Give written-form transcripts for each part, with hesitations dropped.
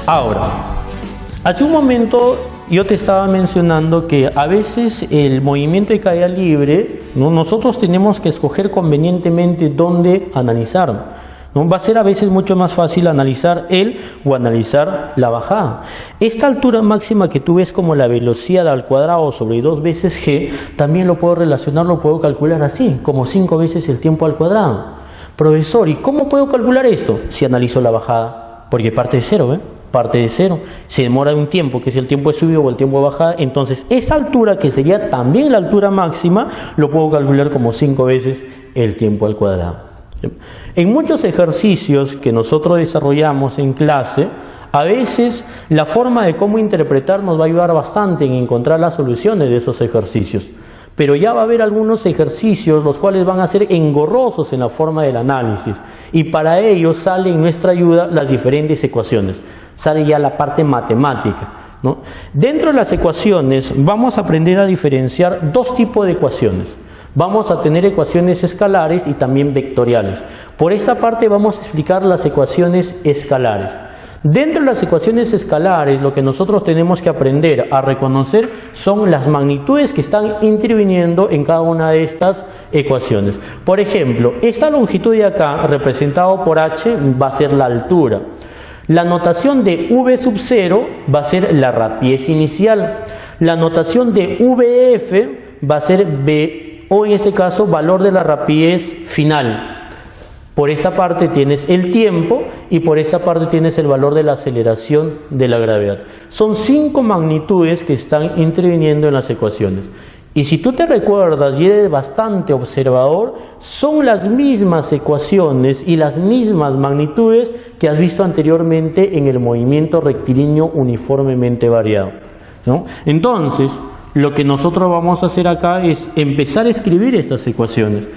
Ahora, hace un momento yo te estaba mencionando que a veces el movimiento de caída libre, ¿no? Nosotros tenemos que escoger convenientemente dónde analizar, ¿no? Va a ser a veces mucho más fácil analizar el o analizar la bajada. Esta altura máxima que tú ves como la velocidad al cuadrado sobre 2 veces g, también lo puedo relacionar, lo puedo calcular así, como 5 veces el tiempo al cuadrado. Profesor, ¿y cómo puedo calcular esto? Si analizo la bajada, porque parte de cero, ¿eh? Parte de cero, se demora un tiempo, que es el tiempo de subida o el tiempo de bajada, entonces esta altura, que sería también la altura máxima, lo puedo calcular como 5 veces el tiempo al cuadrado. En muchos ejercicios que nosotros desarrollamos en clase, a veces la forma de cómo interpretar nos va a ayudar bastante en encontrar las soluciones de esos ejercicios. Pero ya va a haber algunos ejercicios los cuales van a ser engorrosos en la forma del análisis, y para ello sale en nuestra ayuda las diferentes ecuaciones, sale ya la parte matemática, ¿no? Dentro de las ecuaciones vamos a aprender a diferenciar dos tipos de ecuaciones. Vamos a tener ecuaciones escalares y también vectoriales. Por esta parte vamos a explicar las ecuaciones escalares. Dentro de las ecuaciones escalares, lo que nosotros tenemos que aprender a reconocer son las magnitudes que están interviniendo en cada una de estas ecuaciones. Por ejemplo, esta longitud de acá, representado por h, va a ser la altura. La notación de v sub 0 va a ser la rapidez inicial. La notación de vf va a ser v, o en este caso, valor de la rapidez final. Por esta parte tienes el tiempo y por esta parte tienes el valor de la aceleración de la gravedad. Son 5 magnitudes que están interviniendo en las ecuaciones. Y si tú te recuerdas y eres bastante observador, son las mismas ecuaciones y las mismas magnitudes que has visto anteriormente en el movimiento rectilíneo uniformemente variado, ¿no? Entonces, lo que nosotros vamos a hacer acá es empezar a escribir estas ecuaciones.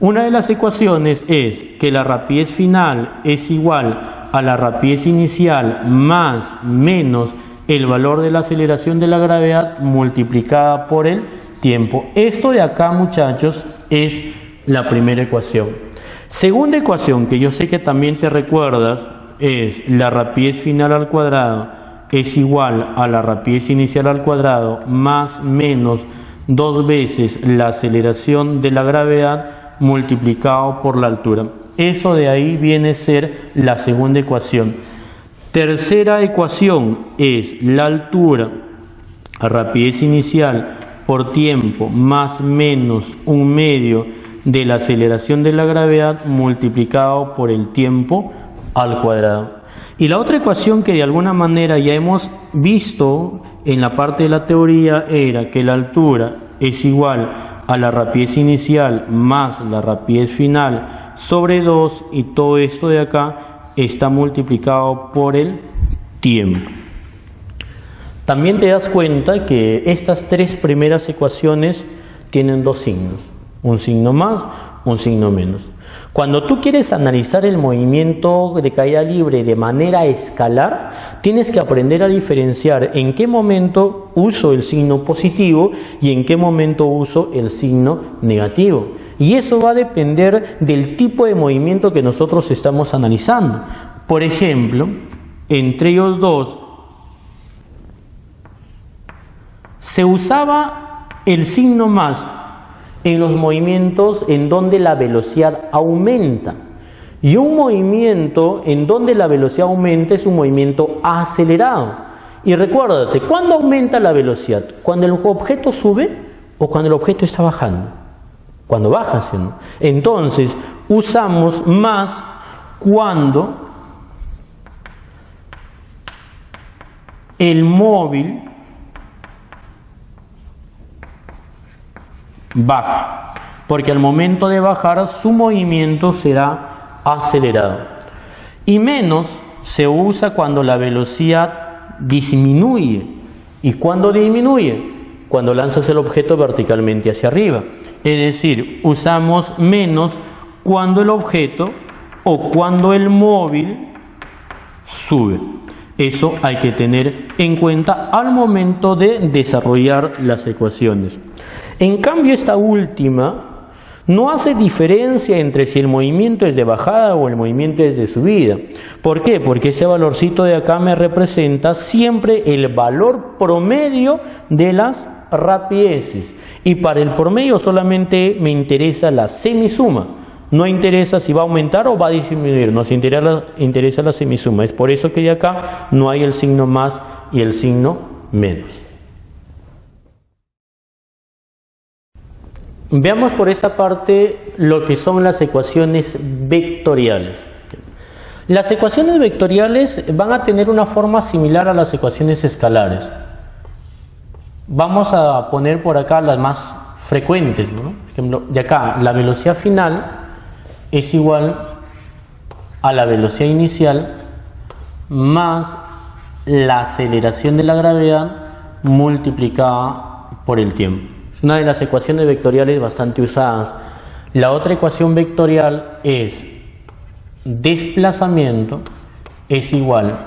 Una de las ecuaciones es que la rapidez final es igual a la rapidez inicial más menos el valor de la aceleración de la gravedad multiplicada por el tiempo. Esto de acá, muchachos, es la primera ecuación. Segunda ecuación, que yo sé que también te recuerdas, es la rapidez final al cuadrado es igual a la rapidez inicial al cuadrado más menos 2 veces la aceleración de la gravedad multiplicado por la altura. Eso de ahí viene a ser la segunda ecuación. Tercera ecuación es la altura, a rapidez inicial por tiempo más menos 1/2 de la aceleración de la gravedad multiplicado por el tiempo al cuadrado. Y la otra ecuación que de alguna manera ya hemos visto en la parte de la teoría era que la altura es igual a la rapidez inicial más la rapidez final sobre 2, y todo esto de acá está multiplicado por el tiempo. También te das cuenta que estas 3 primeras ecuaciones tienen 2 signos, un signo más, un signo menos. Cuando tú quieres analizar el movimiento de caída libre de manera escalar, tienes que aprender a diferenciar en qué momento uso el signo positivo y en qué momento uso el signo negativo. Y eso va a depender del tipo de movimiento que nosotros estamos analizando. Por ejemplo, entre ellos dos, se usaba el signo más en los movimientos en donde la velocidad aumenta, y un movimiento en donde la velocidad aumenta es un movimiento acelerado. Y recuérdate, ¿cuándo aumenta la velocidad? ¿Cuando el objeto sube o cuando el objeto está bajando? Cuando baja, ¿no? Entonces usamos más cuando el móvil baja, porque al momento de bajar su movimiento será acelerado. Y menos se usa cuando la velocidad disminuye. ¿Y cuándo disminuye? Cuando lanzas el objeto verticalmente hacia arriba. Es decir, usamos menos cuando el objeto o cuando el móvil sube. Eso hay que tener en cuenta al momento de desarrollar las ecuaciones. En cambio, esta última no hace diferencia entre si el movimiento es de bajada o el movimiento es de subida. ¿Por qué? Porque ese valorcito de acá me representa siempre el valor promedio de las rapideces. Y para el promedio solamente me interesa la semisuma. No interesa si va a aumentar o va a disminuir. Nos interesa la semisuma. Es por eso que de acá no hay el signo más y el signo menos. Veamos por esta parte lo que son las ecuaciones vectoriales. Las ecuaciones vectoriales van a tener una forma similar a las ecuaciones escalares. Vamos a poner por acá las más frecuentes, ¿no? Por ejemplo, de acá la velocidad final es igual a la velocidad inicial más la aceleración de la gravedad multiplicada por el tiempo. Es una de las ecuaciones vectoriales bastante usadas. La otra ecuación vectorial es desplazamiento es igual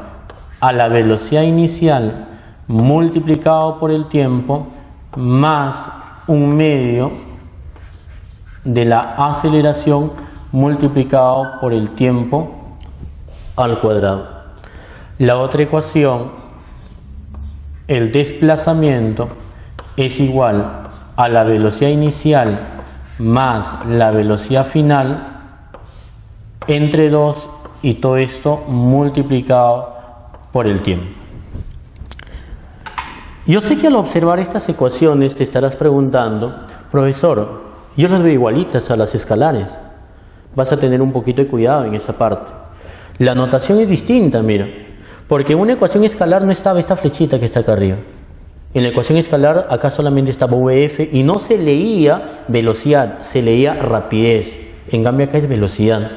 a la velocidad inicial multiplicado por el tiempo más un medio de la aceleración multiplicado por el tiempo al cuadrado. La otra ecuación, el desplazamiento es igual a la velocidad inicial más la velocidad final entre 2 y todo esto multiplicado por el tiempo. Yo sé que al observar estas ecuaciones te estarás preguntando, profesor, yo las veo igualitas a las escalares. Vas a tener un poquito de cuidado en esa parte. La notación es distinta, mira, porque en una ecuación escalar no estaba esta flechita que está acá arriba. En la ecuación escalar acá solamente estaba VF y no se leía velocidad, se leía rapidez. En cambio acá es velocidad.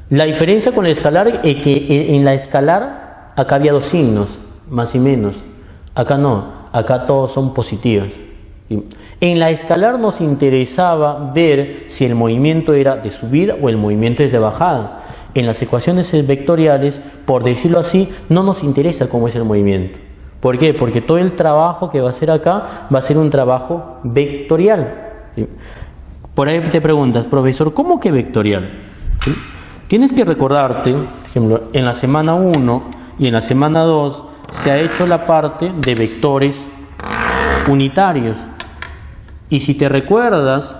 La diferencia con el escalar es que en la escalar acá había dos signos, más y menos. Acá no, acá todos son positivos. En la escalar nos interesaba ver si el movimiento era de subida o el movimiento es de bajada. En las ecuaciones vectoriales, por decirlo así, no nos interesa cómo es el movimiento. ¿Por qué? Porque todo el trabajo que va a hacer acá va a ser un trabajo vectorial. Por ahí te preguntas, profesor, ¿cómo que vectorial? ¿Sí? Tienes que recordarte, por ejemplo, en la semana 1 y en la semana 2 se ha hecho la parte de vectores unitarios. Y si te recuerdas,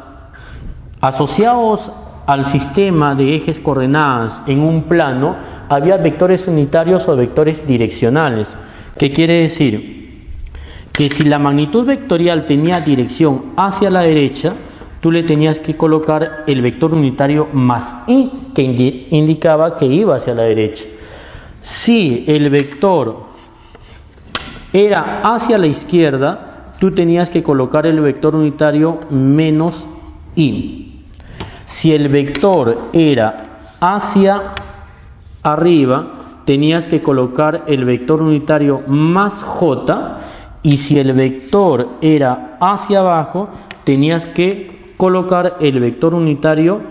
asociados al sistema de ejes coordenadas en un plano, había vectores unitarios o vectores direccionales. ¿Qué quiere decir? Que si la magnitud vectorial tenía dirección hacia la derecha, tú le tenías que colocar el vector unitario más i, que indicaba que iba hacia la derecha. Si el vector era hacia la izquierda, tú tenías que colocar el vector unitario menos i. Si el vector era hacia arriba, tenías que colocar el vector unitario más j, y si el vector era hacia abajo, tenías que colocar el vector unitario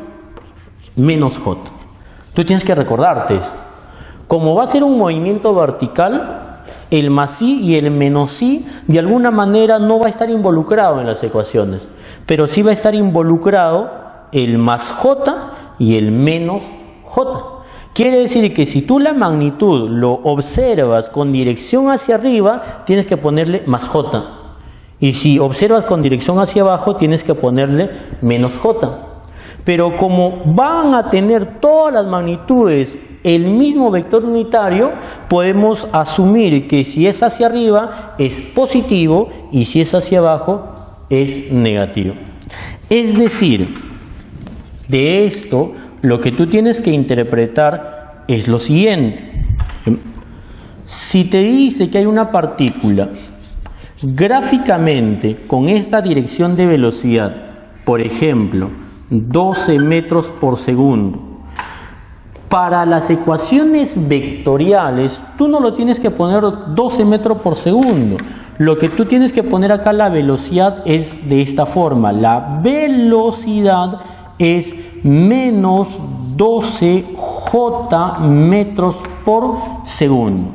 menos j. Tú tienes que recordarte eso. Como va a ser un movimiento vertical, el más i y el menos i de alguna manera no va a estar involucrado en las ecuaciones, pero sí va a estar involucrado el más j y el menos j. Quiere decir que si tú la magnitud lo observas con dirección hacia arriba, tienes que ponerle más j. Y si observas con dirección hacia abajo, tienes que ponerle menos j. Pero como van a tener todas las magnitudes el mismo vector unitario, podemos asumir que si es hacia arriba es positivo y si es hacia abajo es negativo. Es decir, de esto lo que tú tienes que interpretar es lo siguiente. Si te dice que hay una partícula gráficamente con esta dirección de velocidad, por ejemplo, 12 metros por segundo, para las ecuaciones vectoriales, tú no lo tienes que poner 12 metros por segundo. Lo que tú tienes que poner acá, la velocidad, es de esta forma. La velocidad es menos 12 j metros por segundo.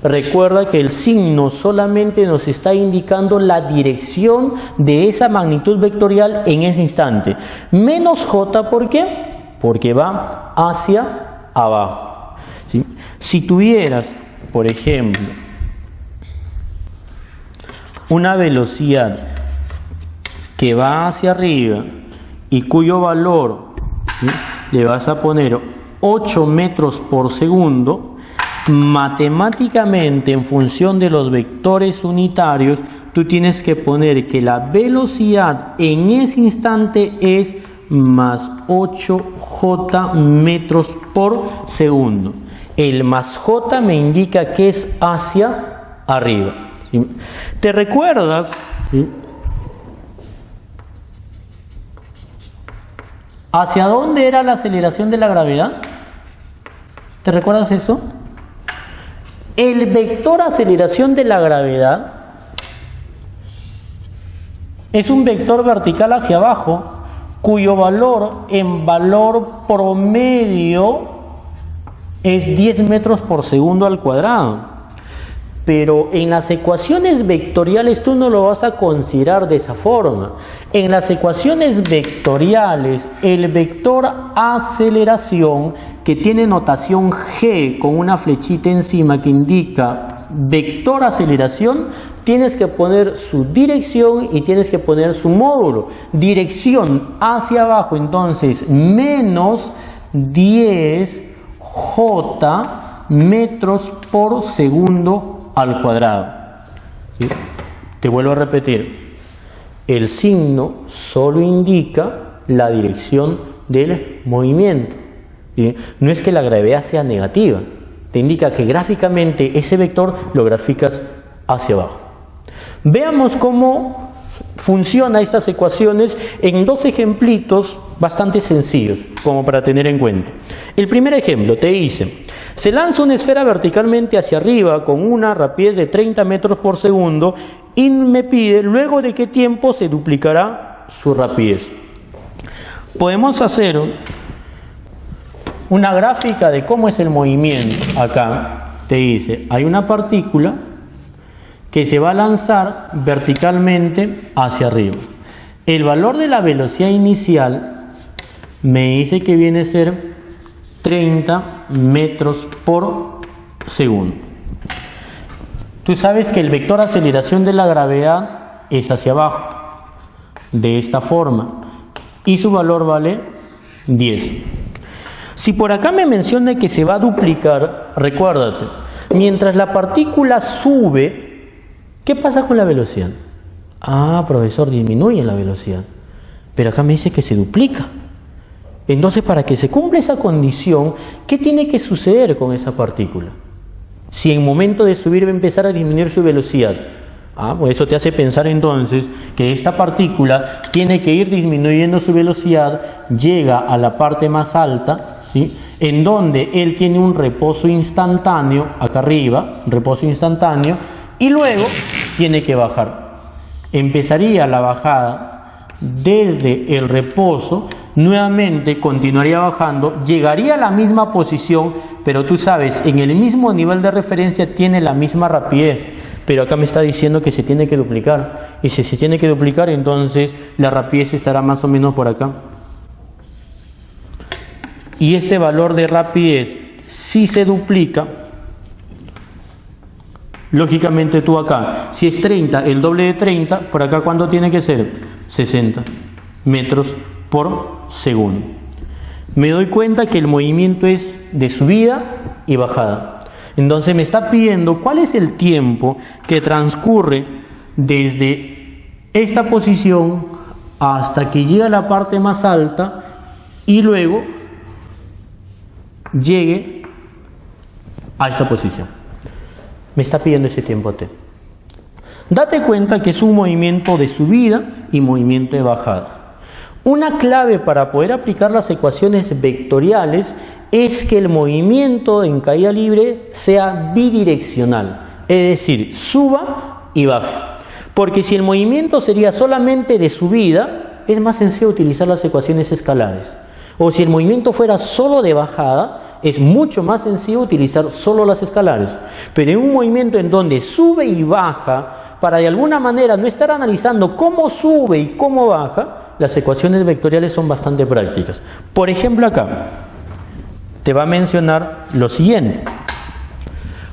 recuerda que el signo solamente nos está indicando la dirección de esa magnitud vectorial en ese instante. Menos j, ¿por qué? Porque va hacia abajo, ¿sí? Si tuvieras, por ejemplo, una velocidad que va hacia arriba y cuyo valor, ¿sí?, le vas a poner 8 metros por segundo, matemáticamente en función de los vectores unitarios, tú tienes que poner que la velocidad en ese instante es más 8j metros por segundo. El más j me indica que es hacia arriba, ¿sí? ¿Te recuerdas? ¿Sí? ¿Hacia dónde era la aceleración de la gravedad? ¿Te recuerdas eso? El vector aceleración de la gravedad es un vector vertical hacia abajo, cuyo valor en valor promedio es 10 metros por segundo al cuadrado. Pero en las ecuaciones vectoriales tú no lo vas a considerar de esa forma. En las ecuaciones vectoriales, el vector aceleración, que tiene notación G con una flechita encima que indica vector aceleración, tienes que poner su dirección y tienes que poner su módulo. Dirección hacia abajo, entonces menos 10j metros por segundo al cuadrado, ¿sí? Te vuelvo a repetir, el signo solo indica la dirección del movimiento, ¿sí? No es que la gravedad sea negativa, te indica que gráficamente ese vector lo graficas hacia abajo. Veamos cómo funciona estas ecuaciones en dos ejemplitos bastante sencillos, como para tener en cuenta. El primer ejemplo te dice: se lanza una esfera verticalmente hacia arriba con una rapidez de 30 metros por segundo y me pide luego de qué tiempo se duplicará su rapidez. Podemos hacer una gráfica de cómo es el movimiento. Acá te dice, hay una partícula que se va a lanzar verticalmente hacia arriba. El valor de la velocidad inicial me dice que viene a ser 30 metros por segundo. Tú sabes que el vector aceleración de la gravedad es hacia abajo, de esta forma, y su valor vale 10. Si por acá me menciona que se va a duplicar, recuérdate, mientras la partícula sube, ¿qué pasa con la velocidad? Ah, profesor, disminuye la velocidad, pero acá me dice que se duplica. Entonces, para que se cumpla esa condición, ¿qué tiene que suceder con esa partícula? Si en momento de subir va a empezar a disminuir su velocidad. Pues eso te hace pensar entonces que esta partícula tiene que ir disminuyendo su velocidad, llega a la parte más alta, ¿sí?, en donde él tiene un reposo instantáneo, acá arriba, reposo instantáneo, y luego tiene que bajar. Empezaría la bajada desde el reposo, nuevamente continuaría bajando, llegaría a la misma posición, pero tú sabes, en el mismo nivel de referencia tiene la misma rapidez, pero acá me está diciendo que se tiene que duplicar, y si se tiene que duplicar, entonces la rapidez estará más o menos por acá. Y este valor de rapidez, si se duplica, lógicamente tú acá, si es 30, el doble de 30, por acá ¿cuánto tiene que ser? 60 metros por segundo. Me doy cuenta que el movimiento es de subida y bajada. Entonces me está pidiendo cuál es el tiempo que transcurre desde esta posición hasta que llega a la parte más alta y luego llegue a esa posición. Me está pidiendo ese tiempo t. Date cuenta que es un movimiento de subida y movimiento de bajada. Una clave para poder aplicar las ecuaciones vectoriales es que el movimiento en caída libre sea bidireccional, es decir, suba y baje. Porque si el movimiento sería solamente de subida, es más sencillo utilizar las ecuaciones escalares. O si el movimiento fuera solo de bajada, es mucho más sencillo utilizar solo las escalares. Pero en un movimiento en donde sube y baja, para de alguna manera no estar analizando cómo sube y cómo baja, las ecuaciones vectoriales son bastante prácticas. Por ejemplo, acá te va a mencionar lo siguiente.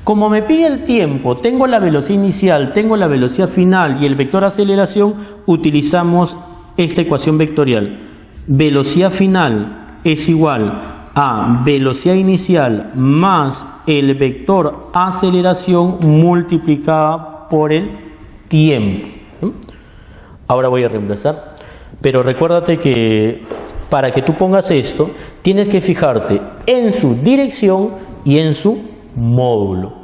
Como me pide el tiempo, tengo la velocidad inicial, tengo la velocidad final y el vector aceleración, utilizamos esta ecuación vectorial. Velocidad final es igual a velocidad inicial más el vector aceleración multiplicada por el tiempo. Ahora voy a reemplazar, pero recuérdate que para que tú pongas esto, tienes que fijarte en su dirección y en su módulo.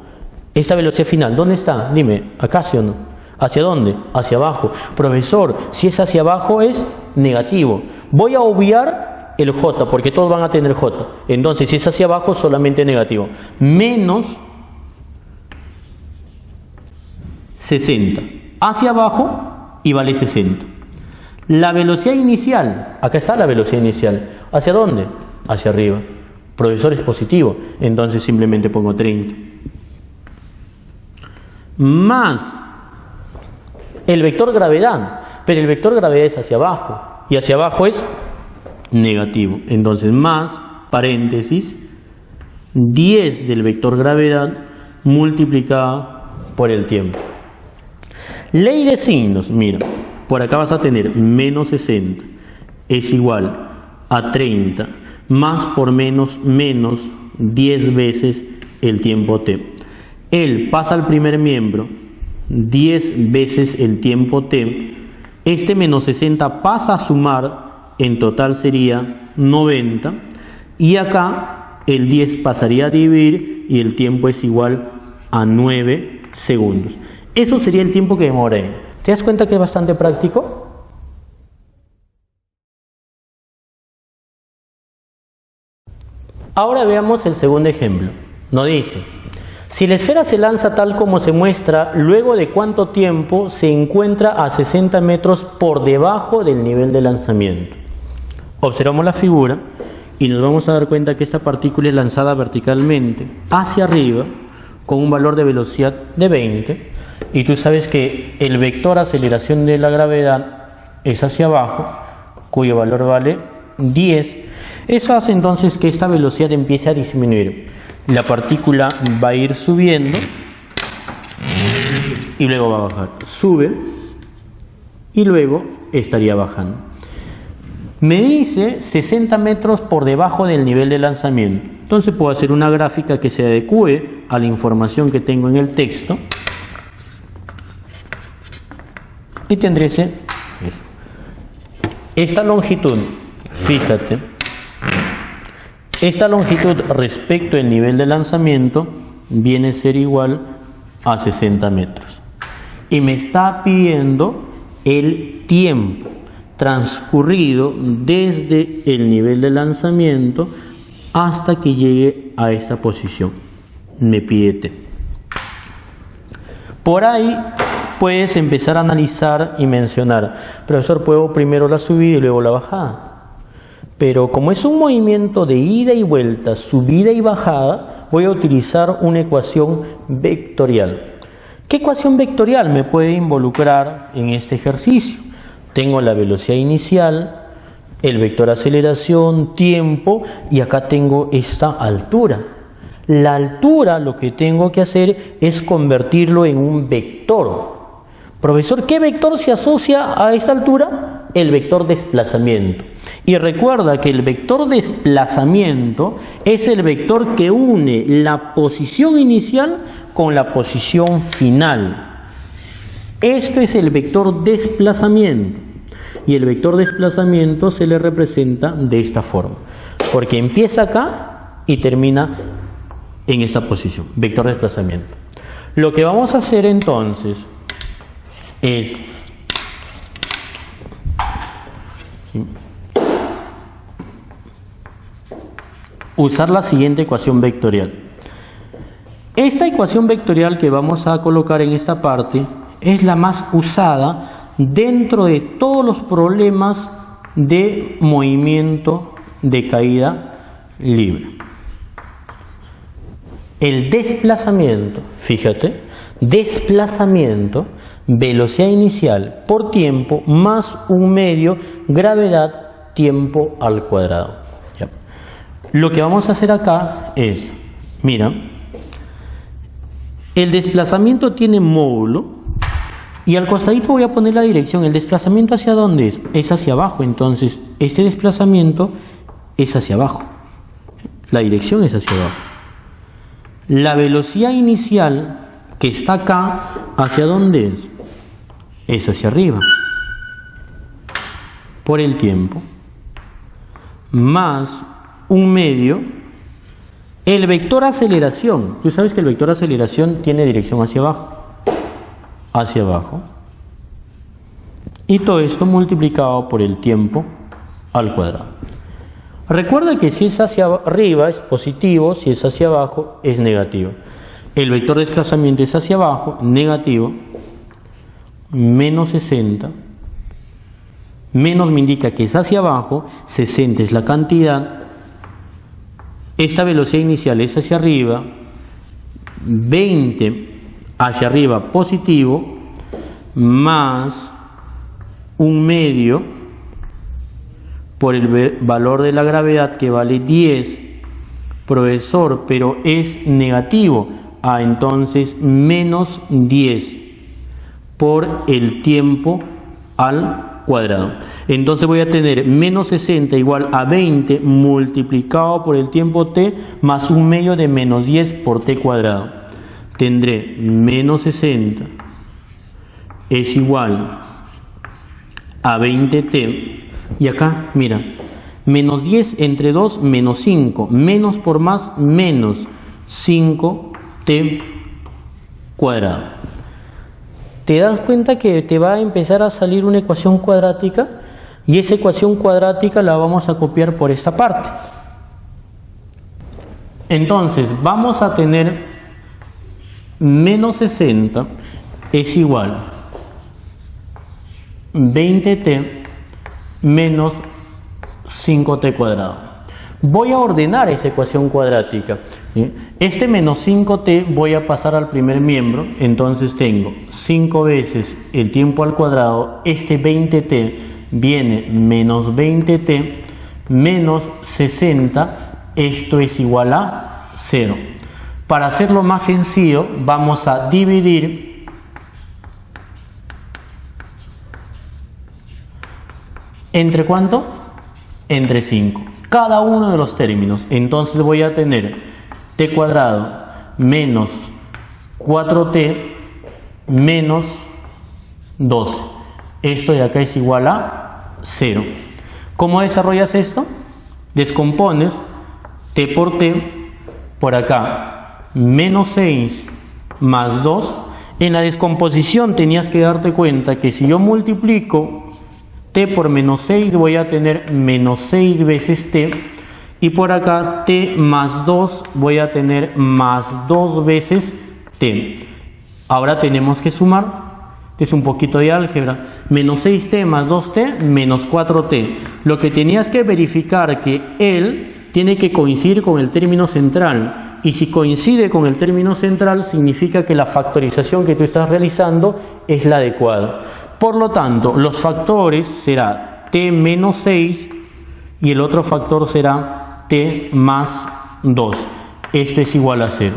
Esta velocidad final, ¿dónde está? Dime, ¿acá sí o no? ¿Hacia dónde? Hacia abajo. Profesor, si es hacia abajo es negativo. Voy a obviar el J, porque todos van a tener J. Entonces, si es hacia abajo, solamente negativo. Menos 60. Hacia abajo y vale 60. La velocidad inicial, acá está la velocidad inicial. ¿Hacia dónde? Hacia arriba. Profesor, es positivo, entonces simplemente pongo 30. Más el vector gravedad, pero el vector gravedad es hacia abajo, y hacia abajo es negativo. Entonces más, paréntesis, 10 del vector gravedad multiplicado por el tiempo. Ley de signos, mira, por acá vas a tener menos 60, es igual a 30, más por menos, menos 10 veces el tiempo t. Él pasa al primer miembro, 10 veces el tiempo t. Este menos 60 pasa a sumar, en total sería 90. Y acá el 10 pasaría a dividir y el tiempo es igual a 9 segundos. Eso sería el tiempo que demoré. ¿Te das cuenta que es bastante práctico? Ahora veamos el segundo ejemplo. Nos dice, si la esfera se lanza tal como se muestra, luego de cuánto tiempo se encuentra a 60 metros por debajo del nivel de lanzamiento. Observamos la figura y nos vamos a dar cuenta que esta partícula es lanzada verticalmente hacia arriba con un valor de velocidad de 20, y tú sabes que el vector aceleración de la gravedad es hacia abajo, cuyo valor vale 10. Eso hace entonces que esta velocidad empiece a disminuir. La partícula va a ir subiendo y luego va a bajar. Sube y luego estaría bajando. Me dice 60 metros por debajo del nivel de lanzamiento. Entonces puedo hacer una gráfica que se adecue a la información que tengo en el texto. Y tendré esta longitud, fíjate, esta longitud respecto al nivel de lanzamiento viene a ser igual a 60 metros. Y me está pidiendo el tiempo transcurrido desde el nivel de lanzamiento hasta que llegue a esta posición. Me pide t. Por ahí puedes empezar a analizar y mencionar, profesor, puedo primero la subida y luego la bajada. Pero como es un movimiento de ida y vuelta, subida y bajada, voy a utilizar una ecuación vectorial. ¿Qué ecuación vectorial me puede involucrar en este ejercicio? Tengo la velocidad inicial, el vector aceleración, tiempo, y acá tengo esta altura. La altura, lo que tengo que hacer es convertirlo en un vector. Profesor, ¿qué vector se asocia a esta altura? El vector desplazamiento. Y recuerda que el vector desplazamiento es el vector que une la posición inicial con la posición final. Esto es el vector desplazamiento. Y el vector desplazamiento se le representa de esta forma, porque empieza acá y termina en esta posición, vector desplazamiento. Lo que vamos a hacer entonces es usar la siguiente ecuación vectorial. Esta ecuación vectorial que vamos a colocar en esta parte es la más usada dentro de todos los problemas de movimiento de caída libre. El desplazamiento, fíjate, desplazamiento, velocidad inicial por tiempo más un medio, gravedad, tiempo al cuadrado. ¿Ya? Lo que vamos a hacer acá es, mira, el desplazamiento tiene módulo y al costadito voy a poner la dirección. ¿El desplazamiento hacia dónde es? Es hacia abajo, entonces este desplazamiento es hacia abajo. La dirección es hacia abajo. La velocidad inicial que está acá, ¿hacia dónde es? Es hacia arriba. Por el tiempo. Más un medio. El vector aceleración. Tú sabes que el vector aceleración tiene dirección hacia abajo. Hacia abajo. Y todo esto multiplicado por el tiempo al cuadrado. Recuerda que si es hacia arriba es positivo, si es hacia abajo es negativo. El vector de desplazamiento es hacia abajo, negativo, menos 60. Menos me indica que es hacia abajo, 60 es la cantidad. Esta velocidad inicial es hacia arriba, 20 hacia arriba positivo, más un medio por el valor de la gravedad que vale 10, profesor, pero es negativo. Entonces menos 10 por el tiempo al cuadrado. Entonces voy a tener menos 60 igual a 20 multiplicado por el tiempo t más un medio de menos 10 por t cuadrado. Tendré menos 60 es igual a 20t. Y acá, mira, menos 10 entre 2, menos 5. Menos por más, menos 5t cuadrado. ¿Te das cuenta que te va a empezar a salir una ecuación cuadrática? Y esa ecuación cuadrática la vamos a copiar por esta parte. Entonces, vamos a tener menos 60 es igual a 20t menos 5t cuadrado. Voy a ordenar esa ecuación cuadrática. ¿Sí? Este menos 5t voy a pasar al primer miembro, entonces tengo 5 veces el tiempo al cuadrado. Este 20t viene menos 20t menos 60, esto es igual a 0. Para hacerlo más sencillo, vamos a dividir ¿entre cuánto? Entre 5. Cada uno de los términos. Entonces voy a tener t cuadrado menos 4t menos 12. Esto de acá es igual a 0. ¿Cómo desarrollas esto? Descompones t por t. Por acá menos 6 más 2. En la descomposición tenías que darte cuenta que si yo multiplico t por menos 6 voy a tener menos 6 veces t, y por acá t más 2 voy a tener más 2 veces t. Ahora tenemos que sumar, es un poquito de álgebra, menos 6t más 2t menos 4t. Lo que tenías que verificar que él tiene que coincidir con el término central, y si coincide con el término central significa que la factorización que tú estás realizando es la adecuada. Por lo tanto, los factores será t menos 6 y el otro factor será t más 2. Esto es igual a 0.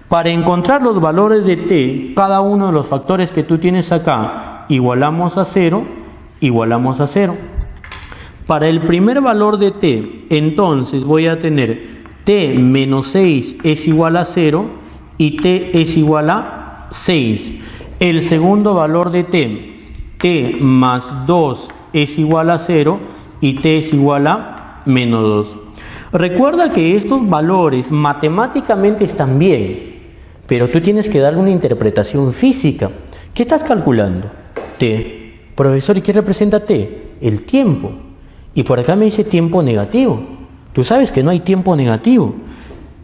Para encontrar los valores de t, cada uno de los factores que tú tienes acá, igualamos a 0, igualamos a 0. Para el primer valor de t, entonces voy a tener t menos 6 es igual a 0 y t es igual a 6. El segundo valor de t más 2 es igual a 0 y t es igual a menos 2. Recuerda que estos valores matemáticamente están bien, pero tú tienes que darle una interpretación física. ¿Qué estás calculando? T. Profesor, ¿y qué representa t? El tiempo. Y por acá me dice tiempo negativo. Tú sabes que no hay tiempo negativo.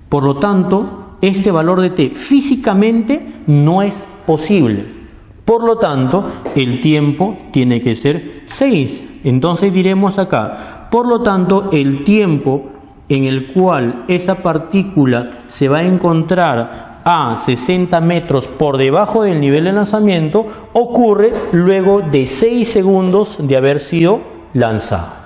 Por lo tanto, este valor de t físicamente no es posible. Por lo tanto, el tiempo tiene que ser 6. Entonces diremos acá, Por lo tanto, el tiempo en el cual esa partícula se va a encontrar a 60 metros por debajo del nivel de lanzamiento ocurre luego de 6 segundos de haber sido lanzado.